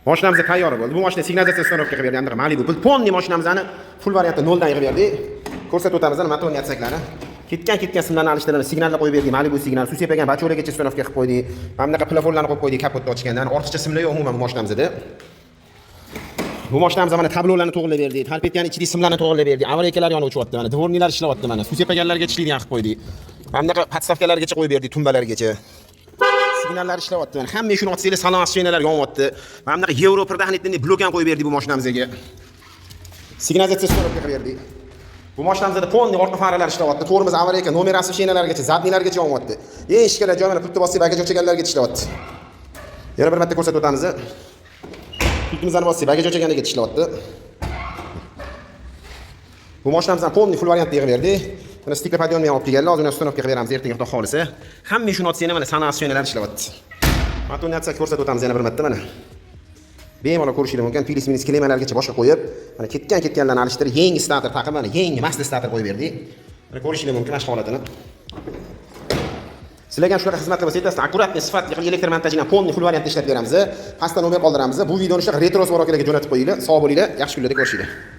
Mashinamiz tayyor bo'ldi. Bu mashina signalizatsiya uстановка qilib berdi. Hamda Malibu. Biz polni mashinamizni full variantda 0 dan yig'ib berdik. Ko'rsatib o'tamiz ana motorni yatsaklari. Ketgan simlarni alishtirib signalni qo'yib berdik. Malibu signal, suv sepagan bachoragacha uстановка qilib qo'ydik. Mana bunaqa plafonlarni qo'yib qo'ydik kapotni ochgandan. Ortiqcha simlar yo'q umuman bu mashinamizda. Bu mashinamiz mana tablolarni to'g'rilab berdik. Talpetgan ichidagi simlarni to'g'rilab berdik. Avariykalar yonib o'chyapti mana. Dvornilar ishlayapti mana. Suv sepaganlarga ishlaydigan qilib qo'ydik. Mana bunaqa podstavkalargacha qo'yib berdik, tumbalargacha. Signallar ishlayapti mana. Hamma shuni otsanglar salon ashinalar yonyapti. Mana bunaqa Euro предохранительный blok ham qo'yib berdik bu mashinamizga. Signalizatsiya uстановка qilib berdik. Bu mashinamizda polni orqa faralar ishlayapti. To'g'rimiz avariyka, nomer ashinalargacha, zadnilargacha yonyapti. Eng ishkala joy mana pultni bosib bagaj o'chaganlarga ishlayapti. Yana bir marta ko'rsatib o'tamiz. Pultimizni bosib bagaj o'chaganiga ishlayapti. Bu mashinamizdan polni full variantda yig'ib berdik. Mana stiker podiyonni ham olib kelganlar. Hozir uni uстановка qilib beramiz ertaga xudo xolisa. Hamma shuni otsanglar mana sana ashinalar ishlayapti. Matoniyatsiya ko'rsatib o'tamiz yana bir marta mana. Bemalol ko'rishingiz mumkin. Filis klimalargacha boshqa qo'yib, mana ketganlarni alishtirib, yangi starter taqib, mana yangi master starter qo'yib berdik. Mana ko'rishingiz mumkin mana shu holatini. Sizlarga ham shunaqa xizmat qilib aytasizlar, akkuratni sifatli qilib elektr montajini polni full variantda ishlatib beramiz. Pastda nomer qoldiramiz. Bu videoni shunaqa retro svorakalarga jo'natib qo'yinglar. Sog' bo'linglar, yaxshi kunlarda ko'rishinglar.